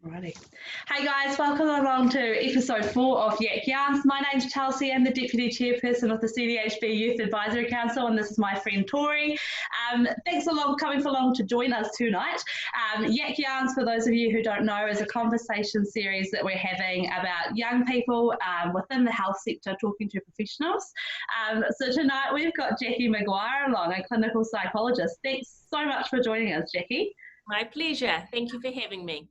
Alrighty. Hey guys, welcome along to episode 4 of YAC Yarns. My name's Chelsea. I'm the Deputy Chairperson of the CDHB Youth Advisory Council, and this is my friend Tori. Thanks for coming along to join us tonight. YAC Yarns, for those of you who don't know, is a conversation series that we're having about young people within the health sector talking to professionals. So tonight we've got Jacqui Maguire along, a clinical psychologist. Thanks so much for joining us, Jacqui. My pleasure. Thank you for having me.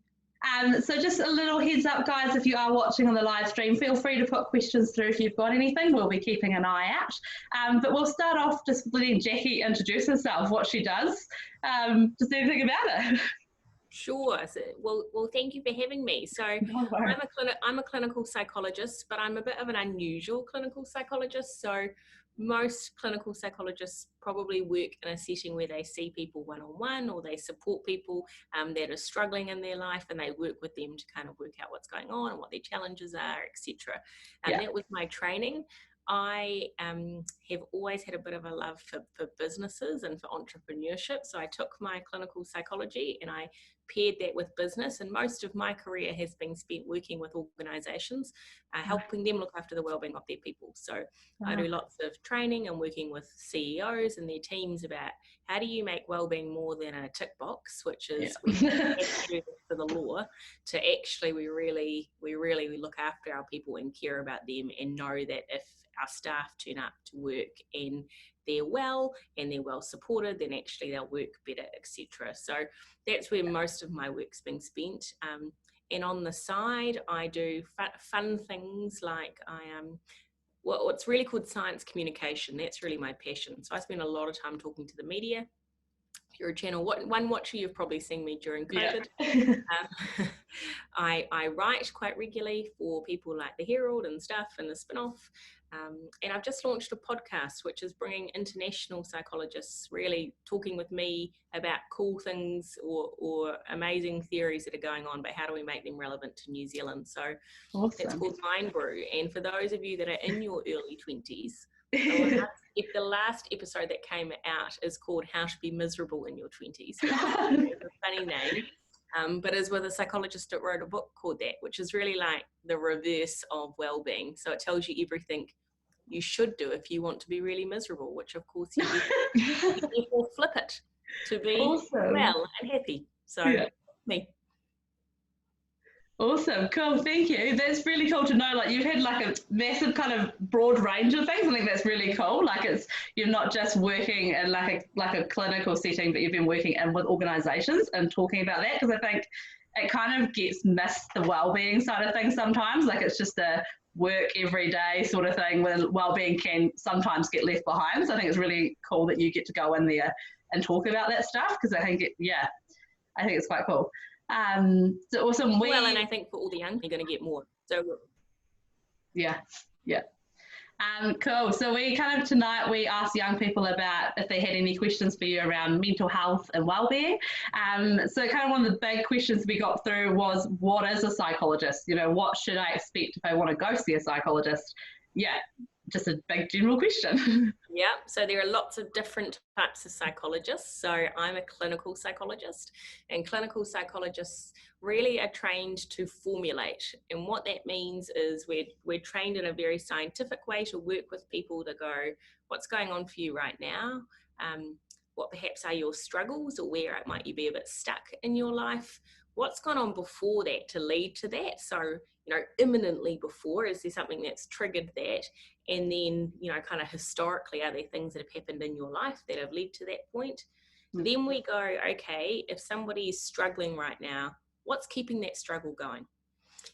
So just a little heads up, guys, if you are watching on the live stream, feel free to put questions through if you've got anything. We'll be keeping an eye out. But we'll start off just letting Jacqui introduce herself, what she does, just anything about it. Sure. So, well, thank you for having me. So I'm a clinical psychologist, but I'm a bit of an unusual clinical psychologist. So most clinical psychologists probably work in a setting where they see people one-on-one, or they support people that are struggling in their life, and they work with them to kind of work out what's going on and what their challenges are, etc. And that was my training. I have always had a bit of a love for businesses and for entrepreneurship. So I took my clinical psychology and I paired that with business, and most of my career has been spent working with organisations, helping them look after the wellbeing of their people. So I do lots of training and working with CEOs and their teams about how do you make wellbeing more than a tick box, which is we have to do this for the law, to actually we really look after our people and care about them, and know that if our staff turn up to work and they're well and they're well supported, then actually they'll work better, etc. So that's where most of my work's been spent. And on the side, I do fun things like what's really called science communication. That's really my passion. So I spend a lot of time talking to the media. If you're a channel one watcher, you've probably seen me during COVID. Yeah. I write quite regularly for people like the Herald and stuff, and the Spin-Off. And I've just launched a podcast which is bringing international psychologists really talking with me about cool things or amazing theories that are going on, but how do we make them relevant to New Zealand? So It's called Mind Brew. And for those of you that are in your early 20s, if the last episode that came out is called How to Be Miserable in Your 20s. It's a funny name. But it's with a psychologist that wrote a book called that, which is really like the reverse of well-being. So it tells you everything you should do if you want to be really miserable, which of course you therefore flip it to be well and happy. So me. Awesome, cool, thank you. That's really cool to know. Like, you've had like a massive kind of broad range of things. I think that's really cool. Like, you're not just working in like a clinical setting, but you've been working in with organisations and talking about that, because I think it kind of gets missed, the wellbeing side of things sometimes. Like, it's just a work every day sort of thing, when wellbeing can sometimes get left behind. So I think it's really cool that you get to go in there and talk about that stuff, because I think it's quite cool. So awesome. Well, and I think for all the young, you're going to get more. So yeah. Cool. So tonight we asked young people about if they had any questions for you around mental health and wellbeing. So kind of one of the big questions we got through was, what is a psychologist? You know, what should I expect if I want to go see a psychologist? Yeah, just a big general question. Yeah, so there are lots of different types of psychologists. So I'm a clinical psychologist, and clinical psychologists really are trained to formulate. And what that means is we're trained in a very scientific way to work with people to go, what's going on for you right now? What perhaps are your struggles, or where might you be a bit stuck in your life? What's gone on before that to lead to that? So, you know, imminently before, is there something that's triggered that? And then, you know, kind of historically, are there things that have happened in your life that have led to that point? Mm-hmm. Then we go, okay, if somebody is struggling right now, what's keeping that struggle going?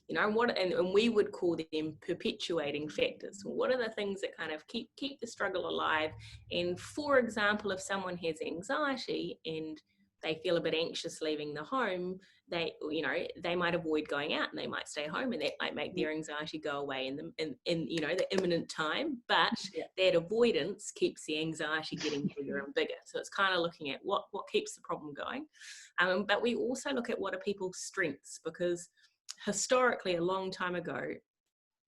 You know, and we would call them perpetuating factors. What are the things that kind of keep the struggle alive? And for example, if someone has anxiety and they feel a bit anxious leaving the home, they might avoid going out and they might stay home, and that might make their anxiety go away in the imminent time. But that avoidance keeps the anxiety getting bigger and bigger. So it's kind of looking at what keeps the problem going. But we also look at what are people's strengths, because historically, a long time ago,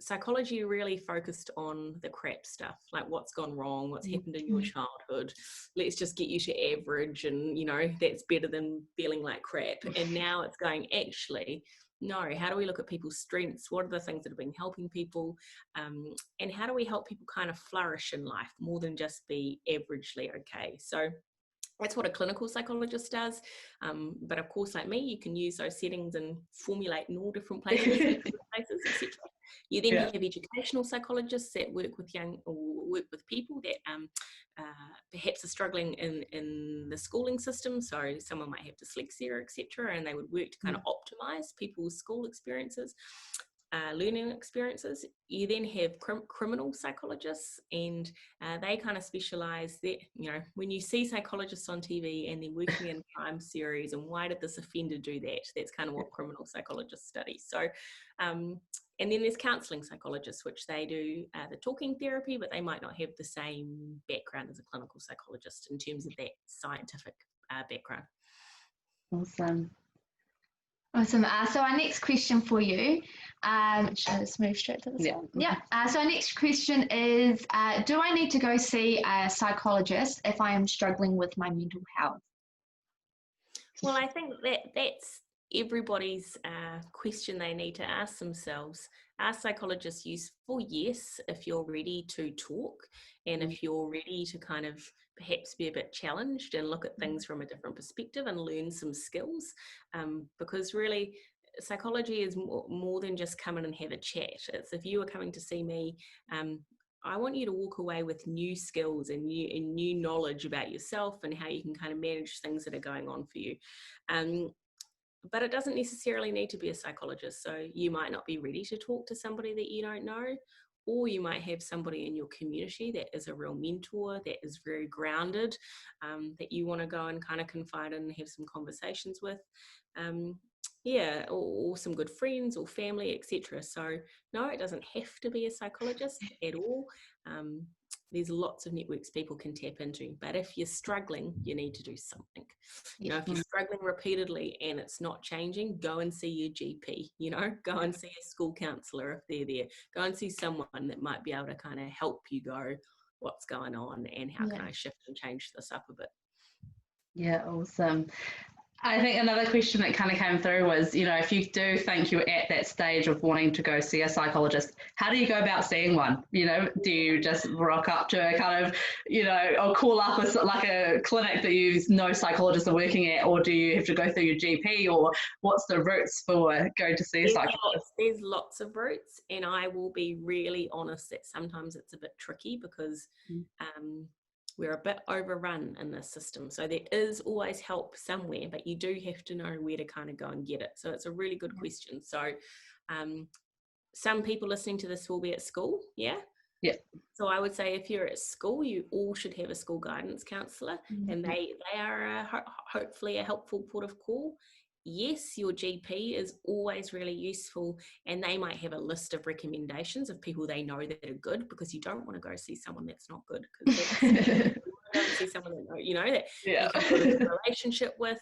psychology really focused on the crap stuff, like what's gone wrong, what's happened in your childhood. Let's just get you to average, and, you know, that's better than feeling like crap. And now it's going, actually, No, how do we look at people's strengths? What are the things that have been helping people? And how do we help people kind of flourish in life more than just be averagely okay? So that's what a clinical psychologist does. But of course, like me, you can use those settings and formulate in all different places, etc. You then have educational psychologists that work with people that perhaps are struggling in the schooling system. So someone might have dyslexia, etc., and they would work to kind of optimize people's school experiences. Learning experiences. You then have criminal psychologists, and they kind of specialize that, when you see psychologists on TV and they're working in crime series, and why did this offender do that? That's kind of what criminal psychologists study. So, and then there's counselling psychologists, which they do the talking therapy, but they might not have the same background as a clinical psychologist in terms of that scientific background. Awesome. So our next question for you, should I just move straight to this one? Yeah. So our next question is, do I need to go see a psychologist if I am struggling with my mental health? Well, I think that's everybody's question they need to ask themselves. Are psychologists useful? Yes, if you're ready to talk, and if you're ready to kind of perhaps be a bit challenged and look at things from a different perspective and learn some skills, because really psychology is more than just come in and have a chat. It's, if you are coming to see me, I want you to walk away with new skills and new knowledge about yourself and how you can kind of manage things that are going on for you. But it doesn't necessarily need to be a psychologist. So you might not be ready to talk to somebody that you don't know, or you might have somebody in your community that is a real mentor, that is very grounded, that you want to go and kind of confide in and have some conversations with. Or some good friends or family, etc. So no, it doesn't have to be a psychologist at all. There's lots of networks people can tap into, but if you're struggling, you need to do something. If you're struggling repeatedly and it's not changing, go and see your GP, go and see a school counsellor if they're there. Go and see someone that might be able to kind of help you go, what's going on and how can I shift and change this up a bit? Yeah, awesome. I think another question that kind of came through was, if you do think you're at that stage of wanting to go see a psychologist, how do you go about seeing one? Do you just rock up to a kind of, or call up a clinic that you know psychologists are working at, or do you have to go through your GP, or what's the routes for going to see a psychologist? There's lots of routes, and I will be really honest that sometimes it's a bit tricky because we're a bit overrun in this system. So there is always help somewhere, but you do have to know where to kind of go and get it. So it's a really good question. So some people listening to this will be at school. Yeah. So I would say if you're at school, you all should have a school guidance counsellor, and they are hopefully a helpful port of call. Yes, your GP is always really useful, and they might have a list of recommendations of people they know that are good, because you don't want to go see someone that's not good. Because you want to go see someone that you can build a relationship with.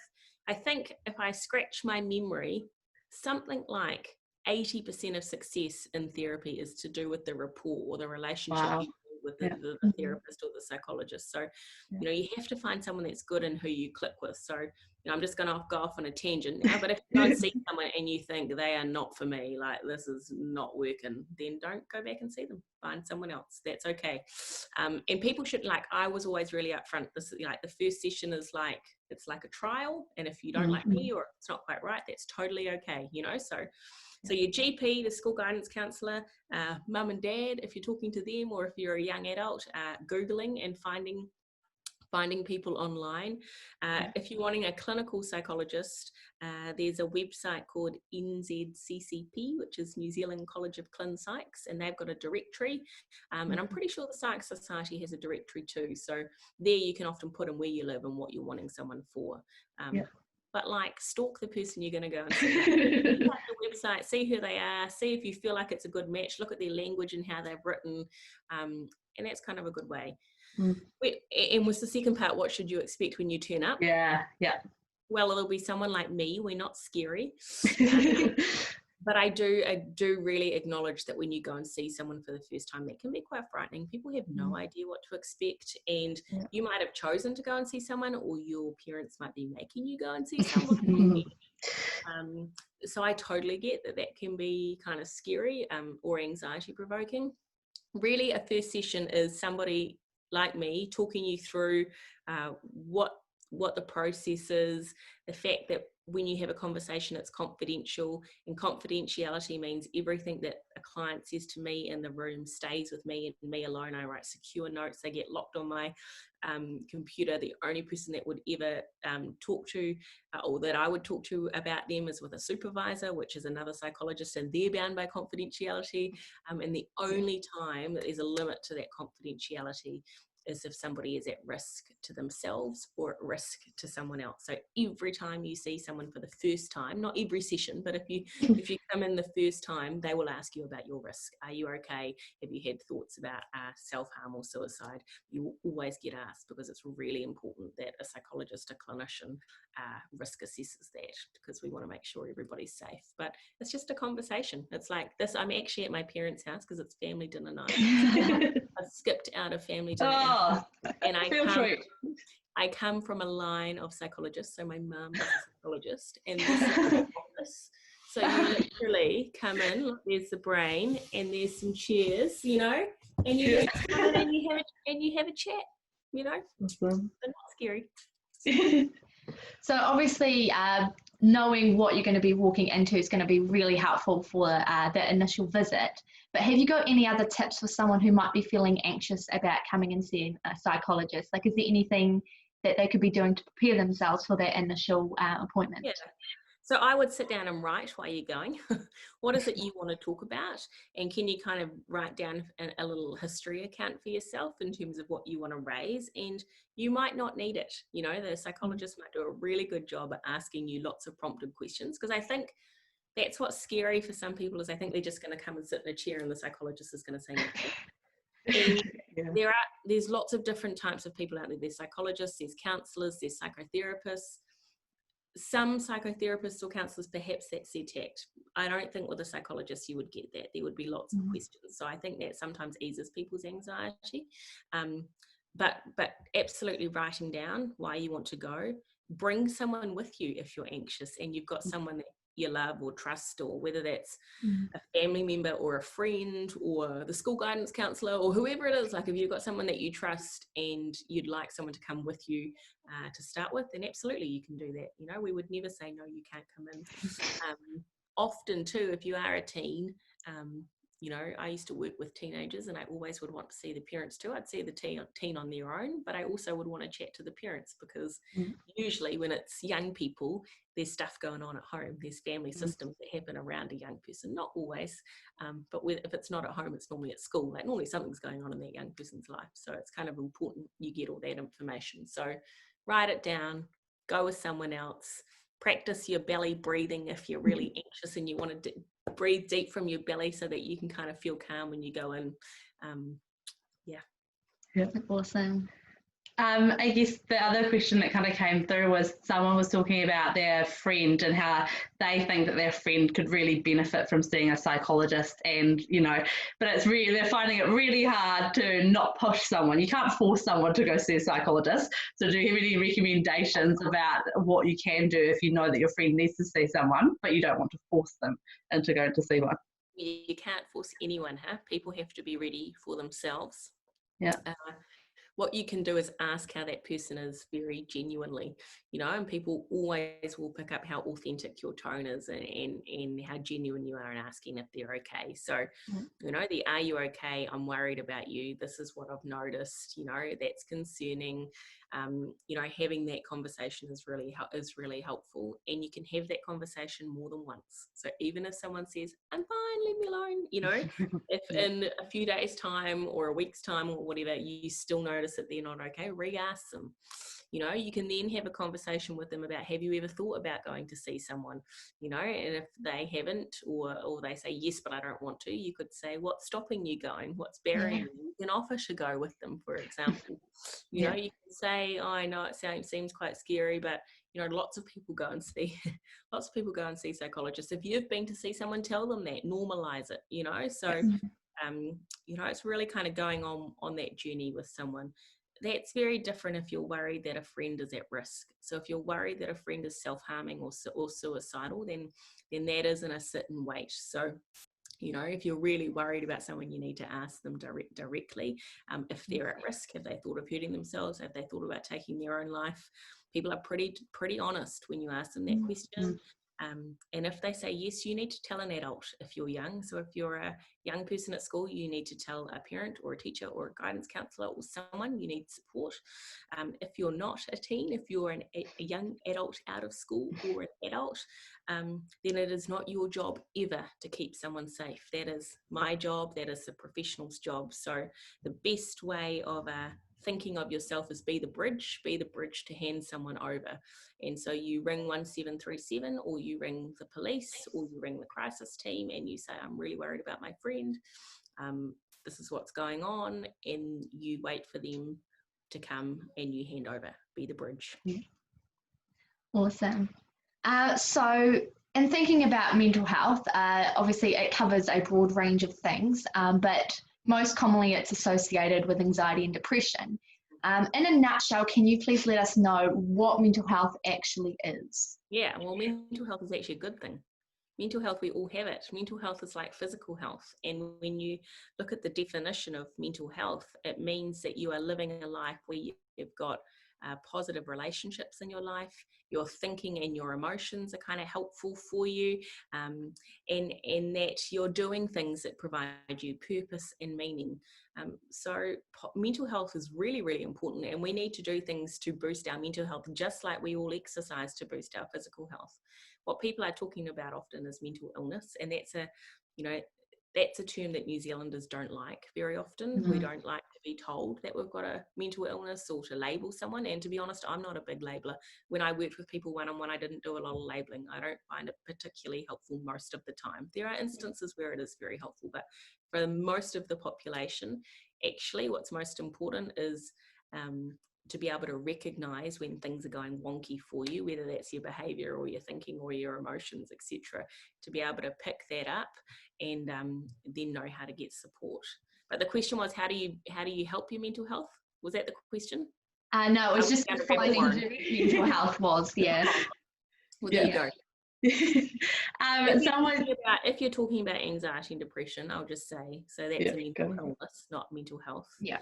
I think if I scratch my memory, something like 80% of success in therapy is to do with the rapport or the relationship you build with the therapist or the psychologist. So, you have to find someone that's good and who you click with. So, I'm just going to go off on a tangent now, but if you don't see someone and you think they are not for me, like this is not working, then don't go back and see them. Find someone else. That's okay. And people should, I was always really upfront. This is the first session is it's like a trial. And if you don't like me or it's not quite right, that's totally okay. So your GP, the school guidance counsellor, mum and dad, if you're talking to them, or if you're a young adult, Googling and finding people online. If you're wanting a clinical psychologist, there's a website called NZCCP, which is New Zealand College of Clin Psychs, and they've got a directory. And I'm pretty sure the Psych Society has a directory too. So there you can often put in where you live and what you're wanting someone for. But stalk the person you're going to go and see. Look at the website, see who they are, see if you feel like it's a good match, look at their language and how they've written. And that's kind of a good way. And was the second part, what should you expect when you turn up? Yeah. Well, it'll be someone like me. We're not scary. But I do really acknowledge that when you go and see someone for the first time, that can be quite frightening. People have no idea what to expect, and you might have chosen to go and see someone, or your parents might be making you go and see someone. So I totally get that that can be kind of scary or anxiety provoking. Really, a first session is somebody like me talking you through what the process is, the fact that when you have a conversation it's confidential, and confidentiality means everything that a client says to me in the room stays with me and me alone. I write secure notes, they get locked on my computer. The only person that would ever talk to or that I would talk to about them is with a supervisor, which is another psychologist, and they're bound by confidentiality. And the only time that there's a limit to that confidentiality is if somebody is at risk to themselves or at risk to someone else. So every time you see someone for the first time, not every session, but if you come in the first time, they will ask you about your risk. Are you okay? Have you had thoughts about self-harm or suicide? You will always get asked, because it's really important that a psychologist, a clinician, risk assesses that, because we want to make sure everybody's safe. But it's just a conversation. It's like this. I'm actually at my parents' house because it's family dinner night. I've skipped out of family dinner, and I come from a line of psychologists. So my mum is a psychologist, and this is the office. So you literally come in, look, there's the brain, and there's some chairs, you know, and you just come in and you have a chat, you know. Awesome. They're not scary. So obviously, knowing what you're going to be walking into is going to be really helpful for the initial visit. But have you got any other tips for someone who might be feeling anxious about coming and seeing a psychologist? Like, is there anything that they could be doing to prepare themselves for their initial appointment? Yeah. So I would sit down and write while you're going. What is it you want to talk about? And can you kind of write down a little history account for yourself in terms of what you want to raise? And you might not need it. You know, the psychologist might do a really good job at asking you lots of prompted questions, because I think that's what's scary for some people, is I think they're just going to come and sit in a chair and the psychologist is going to say nothing. And there's lots of different types of people out there. There's psychologists, there's counsellors, there's psychotherapists. Some psychotherapists or counsellors, perhaps that's their tact. I don't think with a psychologist you would get that. There would be lots of questions. So I think that sometimes eases people's anxiety. But absolutely writing down why you want to go. Bring someone with you if you're anxious and you've got someone that you love or trust, or whether that's a family member or a friend or the school guidance counsellor or whoever it is. Like, if you've got someone that you trust and you'd like someone to come with you to start with, then absolutely you can do that. You know, we would never say no, you can't come in. Often too, if you are a teen, you know, I used to work with teenagers and I always would want to see the parents too. I'd see the teen on their own, but I also would want to chat to the parents, because usually when it's young people, there's stuff going on at home. There's family systems that happen around a young person. Not always, but if it's not at home, it's normally at school. Like, normally something's going on in that young person's life. So it's kind of important you get all that information. So write it down, go with someone else, practice your belly breathing if you're really anxious and you want to breathe deep from your belly so that you can kind of feel calm when you go in. Awesome. I guess the other question that kind of came through was someone was talking about their friend and how they think that their friend could really benefit from seeing a psychologist, and, you know, but it's really, they're finding it really hard to not push someone. You can't force someone to go see a psychologist. So do you have any recommendations about what you can do if you know that your friend needs to see someone, but you don't want to force them into going to see one? You can't force anyone, huh? People have to be ready for themselves. Yeah. What you can do is ask how that person is very genuinely, you know, and people always will pick up how authentic your tone is and how genuine you are in asking if they're okay. So, you know, the "are you okay? I'm worried about you. This is what I've noticed," you know, that's concerning. You know, having that conversation is really helpful, and you can have that conversation more than once. So even if someone says, "I'm fine, leave me alone," you know, if in a few days' time or a week's time or whatever, you still notice that they're not okay, re-ask them. You know, you can then have a conversation with them about, have you ever thought about going to see someone? You know, and if they haven't, or they say, yes, but I don't want to, you could say, what's stopping you going? What's barriering you? You can offer to go with them, for example. You know, you can say, oh, I know it seems quite scary, but, you know, lots of people go and see psychologists. If you've been to see someone, tell them that, normalize it, you know. So, you know, it's really kind of going on that journey with someone. that's very different if you're worried that a friend is at risk. So if you're worried that a friend is self-harming or suicidal, then that isn't a sit and wait. So, you know, if you're really worried about someone, you need to ask them directly if they're at risk. Have they thought of hurting themselves? Have they thought about taking their own life? People are pretty honest when you ask them that question. And if they say yes, you need to tell an adult if you're young. So if you're a young person at school, you need to tell a parent or a teacher or a guidance counsellor or someone. You need support. If you're not a teen, if you're a young adult out of school or an adult, then it is not your job ever to keep someone safe. That is my job. That is the professional's job. So the best way of thinking of yourself is be the bridge to hand someone over. And so you ring 1737, or you ring the police, or you ring the crisis team, and you say, I'm really worried about my friend. This is what's going on. And you wait for them to come and you hand over, be the bridge. Awesome. So in thinking about mental health, obviously it covers a broad range of things, but most commonly it's associated with anxiety and depression. In a nutshell, can you please let us know what mental health actually is? Yeah, well, mental health is actually a good thing. Mental health, we all have it. Mental health is like physical health. And when you look at the definition of mental health, it means that you are living a life where you've got positive relationships in your life, your thinking and your emotions are kind of helpful for you, and that you're doing things that provide you purpose and meaning. So mental health is really, really important, and we need to do things to boost our mental health, just like we all exercise to boost our physical health. What people are talking about often is mental illness, and that's a term that New Zealanders don't like very often. We don't like to be told that we've got a mental illness or to label someone. And to be honest, I'm not a big labeler. When I worked with people one-on-one, I didn't do a lot of labeling. I don't find it particularly helpful most of the time. There are instances where it is very helpful, but for most of the population, actually what's most important is to be able to recognize when things are going wonky for you, whether that's your behavior or your thinking or your emotions, etc., to be able to pick that up and then know how to get support. But the question was, how do you help your mental health? Was that the question? No, it was just defining what mental health was. Yeah. Well, there you go. If you're talking about anxiety and depression, I'll just say, so that's a mental illness, not mental health. Yeah.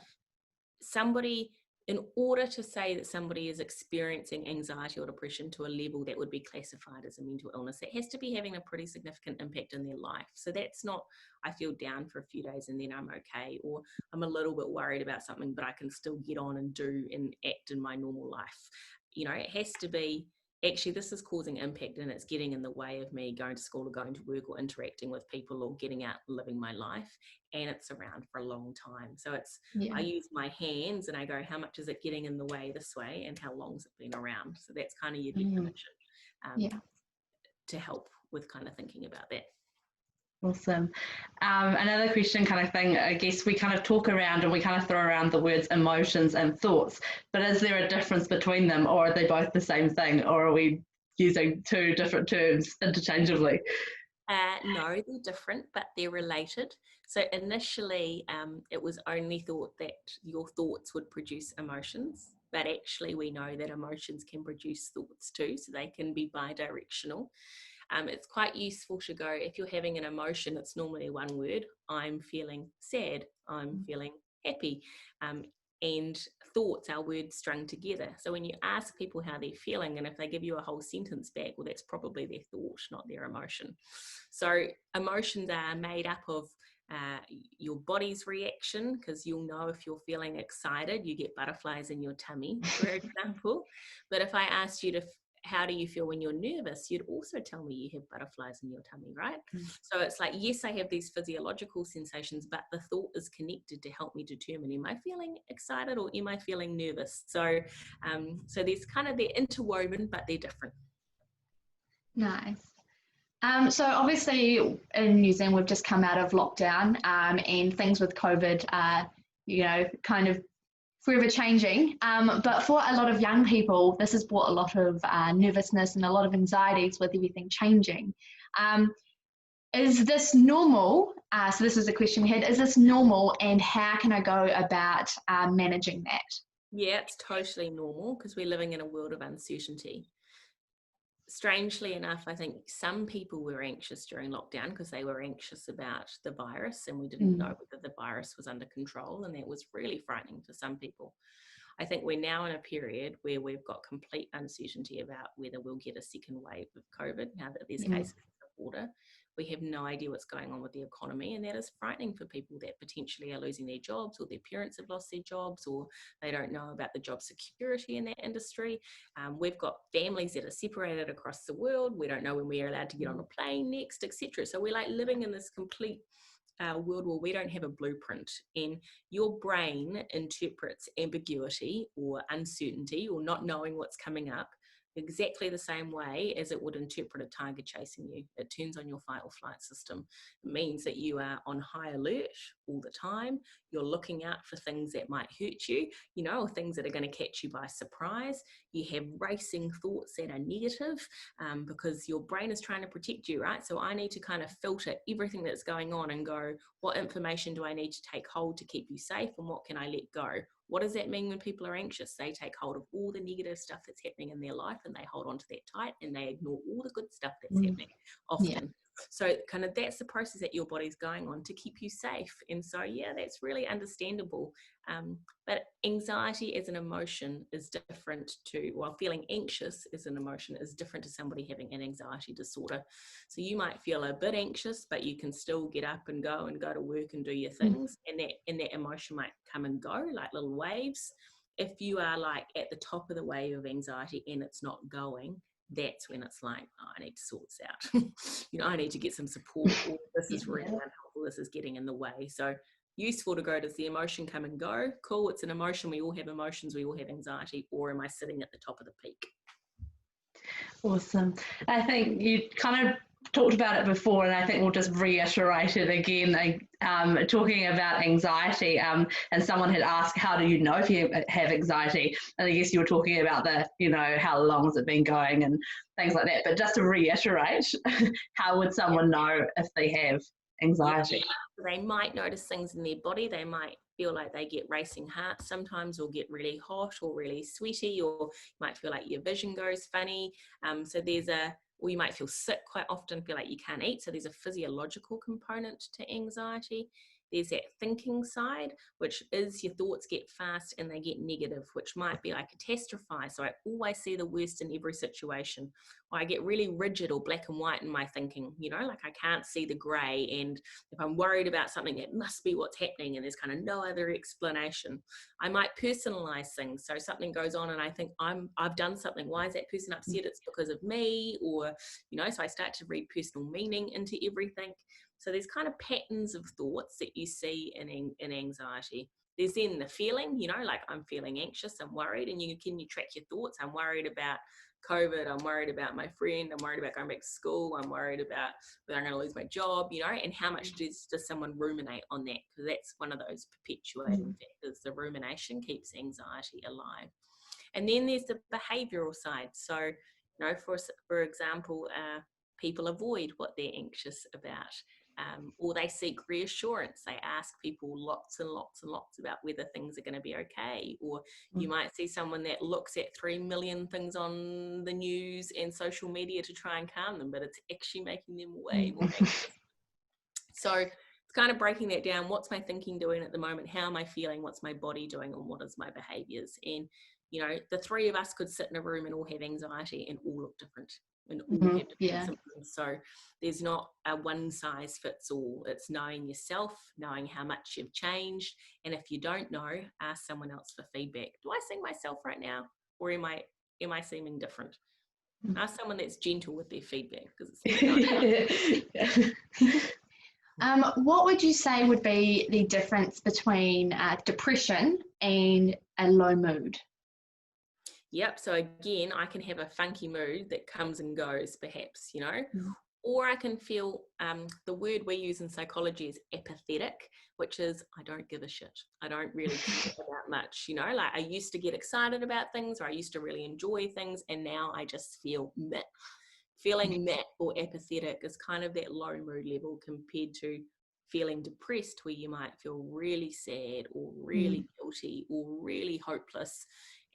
Somebody, in order to say that somebody is experiencing anxiety or depression to a level that would be classified as a mental illness, it has to be having a pretty significant impact in their life. So that's not, I feel down for a few days and then I'm okay, or I'm a little bit worried about something, but I can still get on and do and act in my normal life. You know, it has to be, actually this is causing impact and it's getting in the way of me going to school or going to work or interacting with people or getting out and living my life, and it's around for a long time. So it's I use my hands and I go, how much is it getting in the way this way and how long's it been around? So that's kind of your definition to help with kind of thinking about that. Awesome. Another question kind of thing, I guess we kind of talk around and we kind of throw around the words emotions and thoughts, but is there a difference between them, or are they both the same thing, or are we using two different terms interchangeably? No, they're different, but they're related. So initially, it was only thought that your thoughts would produce emotions, but actually we know that emotions can produce thoughts too, so they can be bi-directional. It's quite useful to go, if you're having an emotion, it's normally one word. I'm feeling sad. I'm feeling happy. And thoughts are words strung together. So when you ask people how they're feeling, and if they give you a whole sentence back, well, that's probably their thought, not their emotion. So emotions are made up of your body's reaction, because you'll know if you're feeling excited, you get butterflies in your tummy, for example. But if I asked you how do you feel when you're nervous, you'd also tell me you have butterflies in your tummy, right? So it's like, yes, I have these physiological sensations, but the thought is connected to help me determine, am I feeling excited or am I feeling nervous? So so there's kind of, they're interwoven, but they're different. Nice. So obviously in New Zealand, we've just come out of lockdown, and things with COVID are, kind of forever changing, but for a lot of young people, this has brought a lot of nervousness and a lot of anxieties with everything changing. Is this normal? So this is a question we had. Is this normal, and how can I go about managing that? Yeah, it's totally normal because we're living in a world of uncertainty. Strangely enough, I think some people were anxious during lockdown because they were anxious about the virus, and we didn't know whether the virus was under control, and that was really frightening for some people. I think we're now in a period where we've got complete uncertainty about whether we'll get a second wave of COVID now that there's cases at the border. We have no idea what's going on with the economy, and that is frightening for people that potentially are losing their jobs, or their parents have lost their jobs, or they don't know about the job security in that industry. We've got families that are separated across the world. We don't know when we are allowed to get on a plane next, etc. So we're like living in this complete world where we don't have a blueprint, and your brain interprets ambiguity or uncertainty or not knowing what's coming up exactly the same way as it would interpret a tiger chasing you. It turns on your fight or flight system. It means that you are on high alert all the time. You're looking out for things that might hurt you, you know, or things that are going to catch you by surprise. You have racing thoughts that are negative because your brain is trying to protect you, right? So I need to kind of filter everything that's going on and go, what information do I need to take hold to keep you safe, and what can I let go? What does that mean when people are anxious? They take hold of all the negative stuff that's happening in their life and they hold on to that tight, and they ignore all the good stuff that's happening often. Yeah. So kind of that's the process that your body's going on to keep you safe. And so, yeah, that's really understandable. But anxiety as an emotion is different to, well, feeling anxious as an emotion is different to somebody having an anxiety disorder. So you might feel a bit anxious, but you can still get up and go to work and do your things. And that emotion might come and go like little waves. If you are like at the top of the wave of anxiety and it's not going, that's when it's like, oh, I need to sort this out. You know, I need to get some support. Or this is really unhelpful. This is getting in the way. So useful to go, does the emotion come and go? Cool, it's an emotion. We all have emotions. We all have anxiety. Or am I sitting at the top of the peak? Awesome. I think you kind of talked about it before, and I think we'll just reiterate it again, talking about anxiety, and someone had asked, how do you know if you have anxiety? And I guess you were talking about the, you know, how long has it been going and things like that. But just to reiterate, how would someone know if they have anxiety? They might notice things in their body. They might feel like they get racing hearts sometimes, or get really hot or really sweaty, or you might feel like your vision goes funny. So or you might feel sick quite often, feel like you can't eat. So there's a physiological component to anxiety. There's that thinking side, which is your thoughts get fast and they get negative, which might be I catastrophize. So I always see the worst in every situation. Or I get really rigid or black and white in my thinking, you know, like I can't see the grey. And if I'm worried about something, it must be what's happening and there's kind of no other explanation. I might personalize things. So something goes on and I think I've done something. Why is that person upset? It's because of me. Or, you know, so I start to read personal meaning into everything. So there's kind of patterns of thoughts that you see in anxiety. There's then the feeling, you know, like I'm feeling anxious, I'm worried, and you track your thoughts. I'm worried about COVID, I'm worried about my friend, I'm worried about going back to school, I'm worried about whether I'm going to lose my job, you know, and how much does someone ruminate on that? Because that's one of those perpetuating factors. The rumination keeps anxiety alive. And then there's the behavioural side. So, you know, for example, people avoid what they're anxious about. Or they seek reassurance. They ask people lots and lots and lots about whether things are going to be okay. Or you might see someone that looks at 3 million things on the news and social media to try and calm them, but it's actually making them way more anxious. So it's kind of breaking that down. What's my thinking doing at the moment? How am I feeling? What's my body doing? And what is my behaviours? And, you know, the three of us could sit in a room and all have anxiety and all look different. And all have different symptoms. So there's not a one size fits all. It's knowing yourself, knowing how much you've changed. And if you don't know, ask someone else for feedback. Do I see myself right now? Or am I seeming different? Ask someone that's gentle with their feedback, because it's what would you say would be the difference between depression and a low mood? Yep. So again, I can have a funky mood that comes and goes, perhaps, you know, or I can feel, the word we use in psychology is apathetic, which is I don't give a shit. I don't really care about much, you know, like I used to get excited about things, or I used to really enjoy things, and now I just feel meh. Feeling meh or apathetic is kind of that low mood level compared to feeling depressed, where you might feel really sad or really guilty or really hopeless.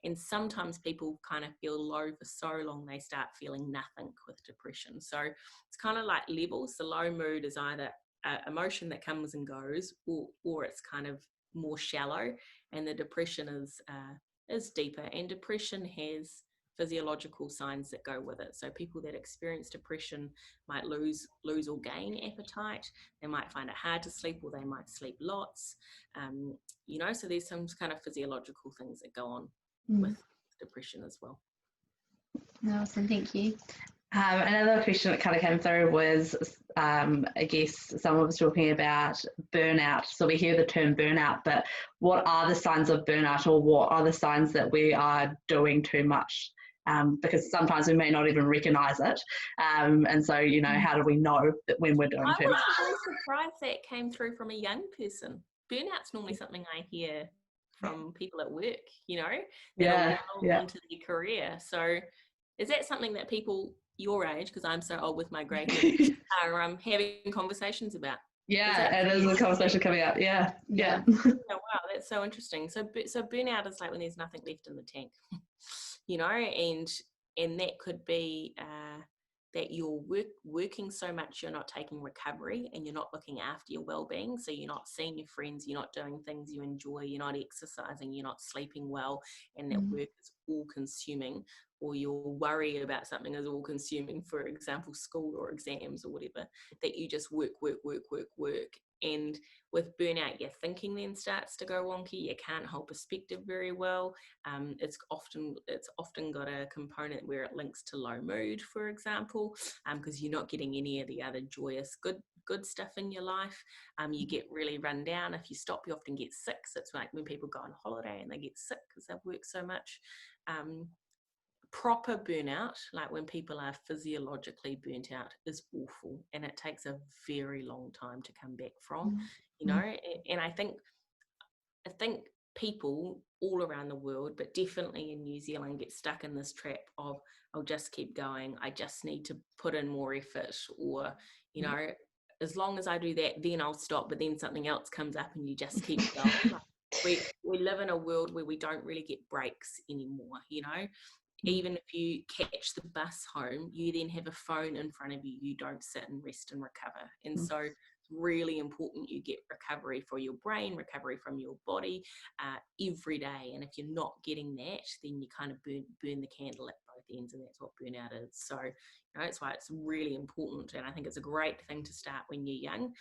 And sometimes people kind of feel low for so long they start feeling nothing with depression. So it's kind of like levels. The low mood is either an emotion that comes and goes, or it's kind of more shallow, and the depression is deeper. And depression has physiological signs that go with it. So people that experience depression might lose or gain appetite. They might find it hard to sleep, or they might sleep lots. So there's some kind of physiological things that go on with depression as well. Awesome, thank you. Another question that kind of came through was, I guess someone was talking about burnout. So we hear the term burnout, but what are the signs of burnout, or what are the signs that we are doing too much? Because sometimes we may not even recognise it. And so, how do we know that when we're doing too much? I was really surprised that came through from a young person. Burnout's normally something I hear from people at work, that are well into their career. So is that something that people your age, because I'm so old with my grey hair, are having conversations about? Yeah, it is a conversation coming up. Yeah. Oh, wow, that's so interesting. So burnout is like when there's nothing left in the tank, and that could be that you're working so much, you're not taking recovery, and you're not looking after your well-being. So you're not seeing your friends, you're not doing things you enjoy, you're not exercising, you're not sleeping well, and that work is all consuming, or your worry about something is all consuming, for example, school or exams or whatever, that you just work. And with burnout, your thinking then starts to go wonky. You can't hold perspective very well. It's often got a component where it links to low mood, for example, because you're not getting any of the other joyous good stuff in your life. You get really run down. If you stop, you often get sick. So it's like when people go on holiday and they get sick because they've worked so much. Proper burnout, like when people are physiologically burnt out, is awful, and it takes a very long time to come back from, and I think people all around the world, but definitely in New Zealand, get stuck in this trap of, I'll just keep going, I just need to put in more effort, or as long as I do that, then I'll stop, but then something else comes up and you just keep going. we live in a world where we don't really get breaks anymore, Even if you catch the bus home, you then have a phone in front of you. You don't sit and rest and recover. And so it's really important you get recovery for your brain, recovery from your body every day. And if you're not getting that, then you kind of burn the candle at both ends, and that's what burnout is. So that's why it's really important. And I think it's a great thing to start when you're young,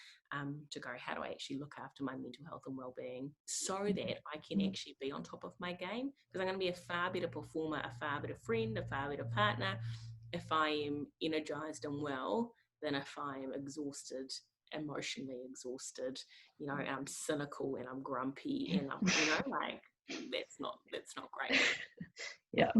to go, how do I actually look after my mental health and well-being, so that I can actually be on top of my game, because I'm going to be a far better performer, a far better friend, a far better partner if I am energized and well than if I am exhausted, emotionally exhausted, and I'm cynical and I'm grumpy and I'm, that's not great. Yeah.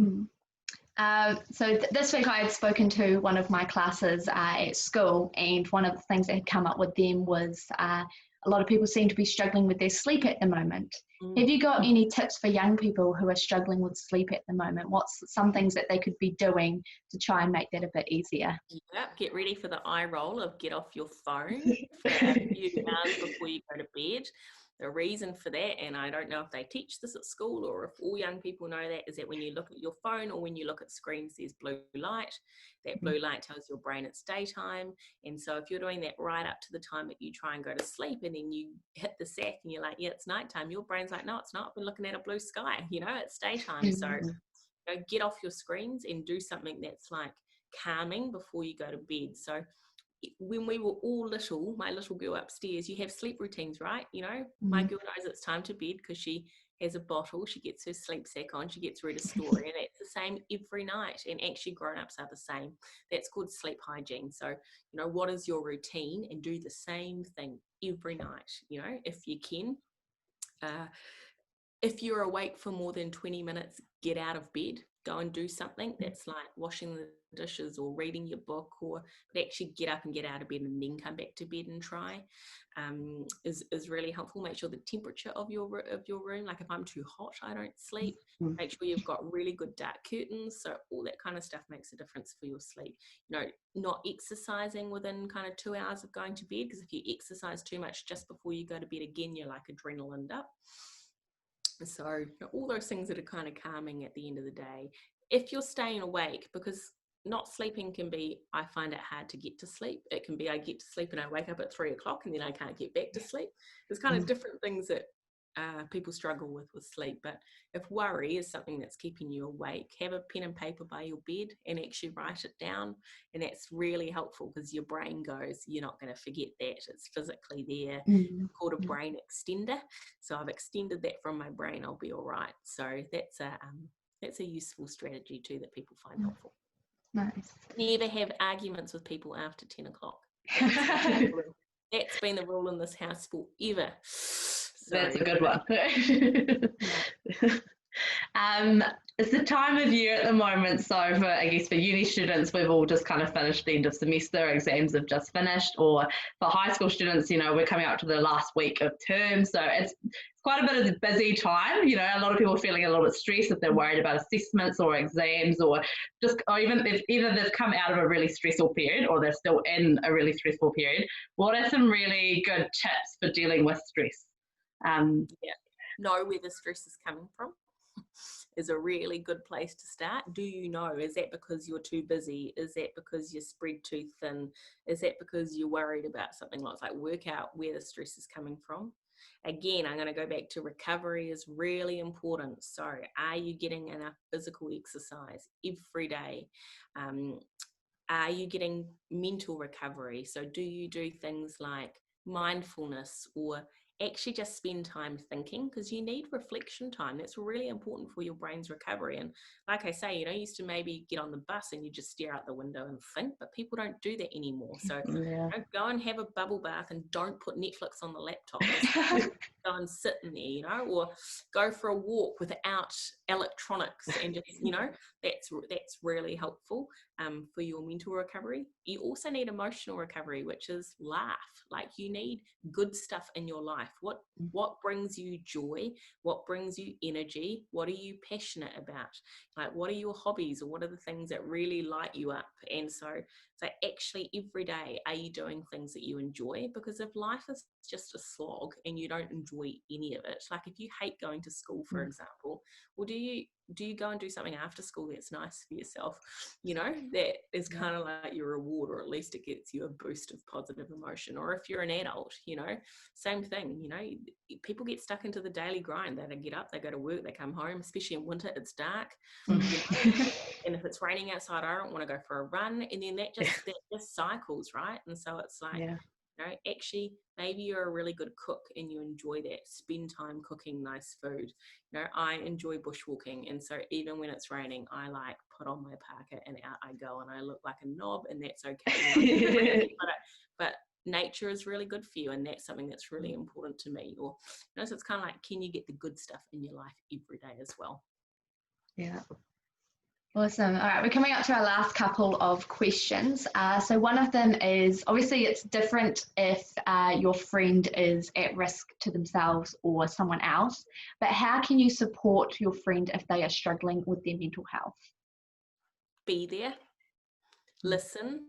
So this week I had spoken to one of my classes at school, and one of the things that had come up with them was a lot of people seem to be struggling with their sleep at the moment. Have you got any tips for young people who are struggling with sleep at the moment? What's some things that they could be doing to try and make that a bit easier? Yep, get ready for the eye roll of get off your phone for a few hours before you go to bed. The reason for that, and I don't know if they teach this at school or if all young people know that, is that when you look at your phone or when you look at screens, there's blue light. That blue light tells your brain it's daytime. And so if you're doing that right up to the time that you try and go to sleep, and then you hit the sack and you're like, yeah, it's nighttime, your brain's like, no, it's not. We're looking at a blue sky, it's daytime. So get off your screens and do something that's like calming before you go to bed. So when we were all little, my little girl upstairs, you have sleep routines, right? My girl knows it's time to bed because she has a bottle, she gets her sleep sack on, she gets read a story, and it's the same every night. And actually grown-ups are the same. That's called sleep hygiene. So what is your routine, and do the same thing every night, if you can. If you're awake for more than 20 minutes, get out of bed. go and do something that's like washing the dishes or reading your book, or actually get up and get out of bed and then come back to bed and try, is really helpful. Make sure the temperature of your room, like if I'm too hot, I don't sleep. Make sure you've got really good dark curtains. So all that kind of stuff makes a difference for your sleep. You know, not exercising within kind of 2 hours of going to bed, because if you exercise too much just before you go to bed, again, you're like adrenaline up. So you know, all those things that are kind of calming at the end of the day. If you're staying awake, because not sleeping can be, I find it hard to get to sleep. It can be I get to sleep and I wake up at 3 o'clock and then I can't get back to sleep. There's kind of different things that people struggle with sleep. But if worry is something that's keeping you awake, have a pen and paper by your bed and actually write it down. And that's really helpful, because your brain goes, you're not going to forget that. It's physically there. It's called a brain extender. So I've extended that from my brain. I'll be all right. So that's a useful strategy too that people find helpful. Nice. Never have arguments with people after 10 o'clock. That's been the rule in this house forever. So, that's a good one. It's the time of year at the moment, so I guess for uni students, we've all just kind of finished the end of semester, exams have just finished, or for high school students, you know, we're coming up to the last week of term, so it's quite a bit of a busy time. You know, a lot of people are feeling a little bit stressed if they're worried about assessments or exams, or even if either they've come out of a really stressful period or they're still in a really stressful period. What are some really good tips for dealing with stress? Know where the stress is coming from is a really good place to start. Do you know? Is that because you're too busy? Is that because you're spread too thin? Is that because you're worried about something? Like work out where the stress is coming from. Again, I'm going to go back to recovery is really important. So are you getting enough physical exercise every day? Are you getting mental recovery? So do you do things like mindfulness, or actually just spend time thinking? Because you need reflection time. That's really important for your brain's recovery. And like I say, you know, you used to maybe get on the bus and you just stare out the window and think, but people don't do that anymore. So don't go and have a bubble bath and don't put Netflix on the laptop. Go and sit in there, you know, or go for a walk without electronics, and just, you know, that's really helpful for your mental recovery. You also need emotional recovery, which is laugh. Like, you need good stuff in your life. What brings you joy? What brings you energy? What are you passionate about? Like, what are your hobbies, or what are the things that really light you up? And so actually every day, are you doing things that you enjoy? Because if life is just a slog and you don't enjoy any of it, like if you hate going to school, for example, well, do you go and do something after school that's nice for yourself? You know, that is kind of like your reward, or at least it gets you a boost of positive emotion. Or if you're an adult, you know, same thing. You know, people get stuck into the daily grind. They get up, they go to work, they come home, especially in winter, it's dark. You know? And if it's raining outside, I don't want to go for a run. And then that just cycles, right? And so it's like, you know, actually, maybe you're a really good cook and you enjoy that. Spend time cooking nice food. You know, I enjoy bushwalking, and so even when it's raining, I like put on my parka and out I go, and I look like a knob, and that's okay. You know? but nature is really good for you, and that's something that's really important to me. Or, you know, so it's kind of like, can you get the good stuff in your life every day as well? Yeah. Awesome. All right, we're coming up to our last couple of questions. So one of them is, obviously it's different if your friend is at risk to themselves or someone else, but how can you support your friend if they are struggling with their mental health? Be there, listen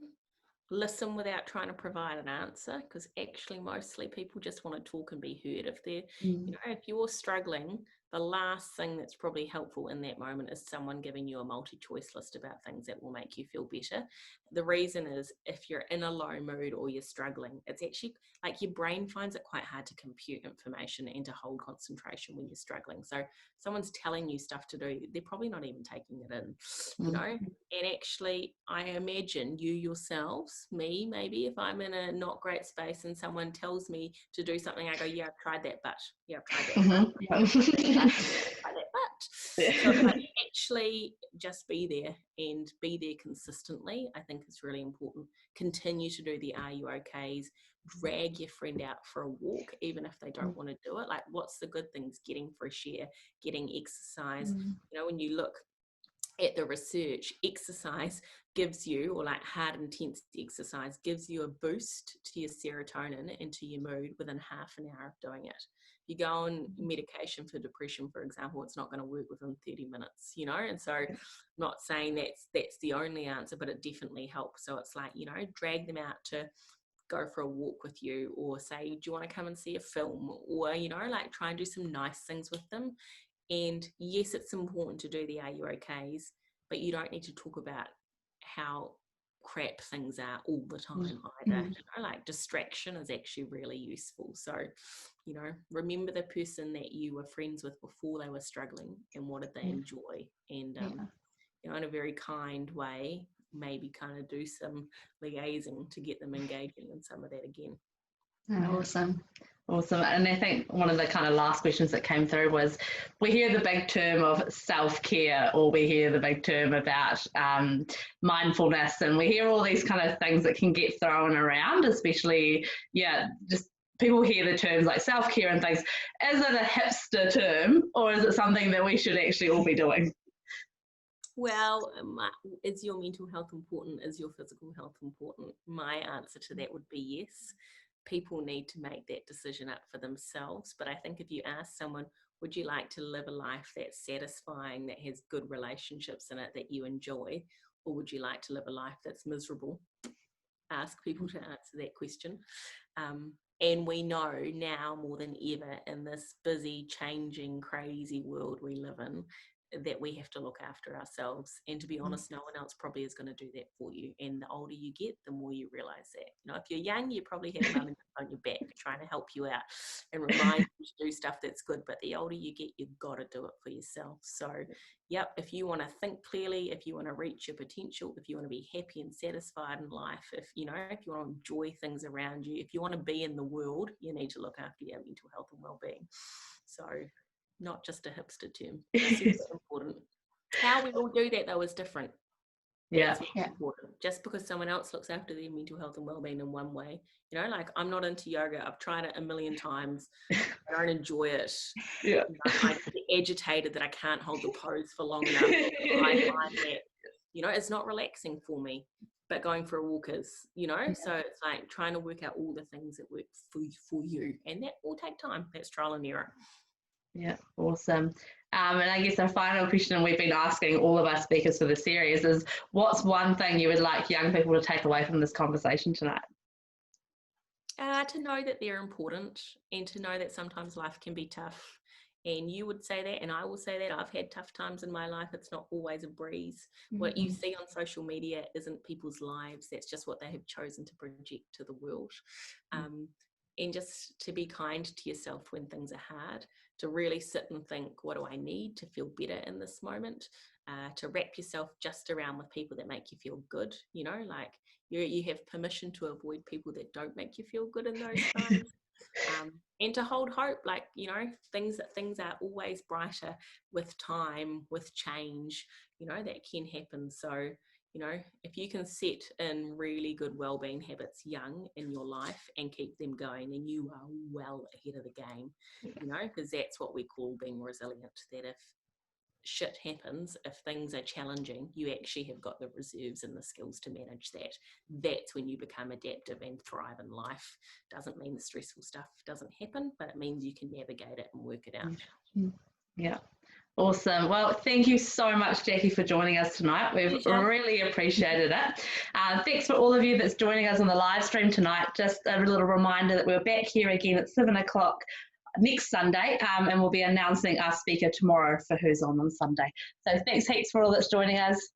without trying to provide an answer, because actually mostly people just want to talk and be heard. If they're, you know, if you're struggling, the last thing that's probably helpful in that moment is someone giving you a multi-choice list about things that will make you feel better. The reason is, if you're in a low mood or you're struggling, it's actually like your brain finds it quite hard to compute information and to hold concentration when you're struggling. So someone's telling you stuff to do, they're probably not even taking it in, you know. And actually, I imagine you yourselves, me maybe, if I'm in a not great space and someone tells me to do something, I go, yeah, I've tried that, but yeah, I've tried that. So like, actually just be there, and be there consistently, I think is really important. Continue to do the are you okays. Drag your friend out for a walk, even if they don't want to do it. Like, what's the good things? Getting fresh air, getting exercise. You know, when you look at the research, exercise gives you, or like hard intensity exercise gives you a boost to your serotonin and to your mood within half an hour of doing it. If you go on medication for depression, for example, it's not going to work within 30 minutes, you know. And so I'm not saying that's the only answer, but it definitely helps. So it's like, you know, drag them out to go for a walk with you, or say, do you want to come and see a film, or, you know, like try and do some nice things with them. And yes, it's important to do the are you okays, but you don't need to talk about how crap things are all the time either. You know, like distraction is actually really useful. So, you know, remember the person that you were friends with before they were struggling, and what did they enjoy, and you know, in a very kind way, maybe kind of do some liaising to get them engaging in some of that again. Awesome. And I think one of the kind of last questions that came through was, we hear the big term of self-care, or we hear the big term about mindfulness, and we hear all these kind of things that can get thrown around, especially, just people hear the terms like self-care and things. Is it a hipster term, or is it something that we should actually all be doing? Well, is your mental health important? Is your physical health important? My answer to that would be yes. People need to make that decision up for themselves. But I think if you ask someone, would you like to live a life that's satisfying, that has good relationships in it, that you enjoy, or would you like to live a life that's miserable? Ask people to answer that question. And we know now more than ever, in this busy, changing, crazy world we live in, that we have to look after ourselves. And to be honest, no one else probably is going to do that for you. And the older you get, the more you realize that. You know, if you're young, you probably have mum on your back trying to help you out and remind you to do stuff that's good. But the older you get, you've got to do it for yourself. So, yep, if you want to think clearly, if you want to reach your potential, if you want to be happy and satisfied in life, if you want to enjoy things around you, if you want to be in the world, you need to look after your mental health and well-being. So, not just a hipster term. It's super important. How we all do that though is different. That's important. Just because someone else looks after their mental health and well-being in one way, you know, like I'm not into yoga. I've tried it a million times. I don't enjoy it. You know, I get agitated that I can't hold the pose for long enough. I find that, you know, it's not relaxing for me. But going for a walk is, you know, so it's like trying to work out all the things that work for you, and that will take time. That's trial and error. Yeah, awesome. And I guess our final question we've been asking all of our speakers for the series is, what's one thing you would like young people to take away from this conversation tonight? To know that they're important, and to know that sometimes life can be tough. And you would say that, and I will say that. I've had tough times in my life. It's not always a breeze. What you see on social media isn't people's lives. That's just what they have chosen to project to the world. And just to be kind to yourself when things are hard, to really sit and think, what do I need to feel better in this moment? To wrap yourself just around with people that make you feel good, you know, like you have permission to avoid people that don't make you feel good in those times. And to hold hope, like, you know, things are always brighter with time, with change, you know, that can happen. So, you know, if you can set in really good wellbeing habits young in your life and keep them going, then you are well ahead of the game, you know, because that's what we call being resilient, that if shit happens, if things are challenging, you actually have got the reserves and the skills to manage that. That's when you become adaptive and thrive in life. Doesn't mean the stressful stuff doesn't happen, but it means you can navigate it and work it out. Yeah. Awesome. Well, thank you so much, Jacqui, for joining us tonight. We've really appreciated it. Thanks for all of you that's joining us on the live stream tonight. Just a little reminder that we're back here again at 7 o'clock next Sunday, and we'll be announcing our speaker tomorrow for who's on Sunday. So thanks heaps for all that's joining us.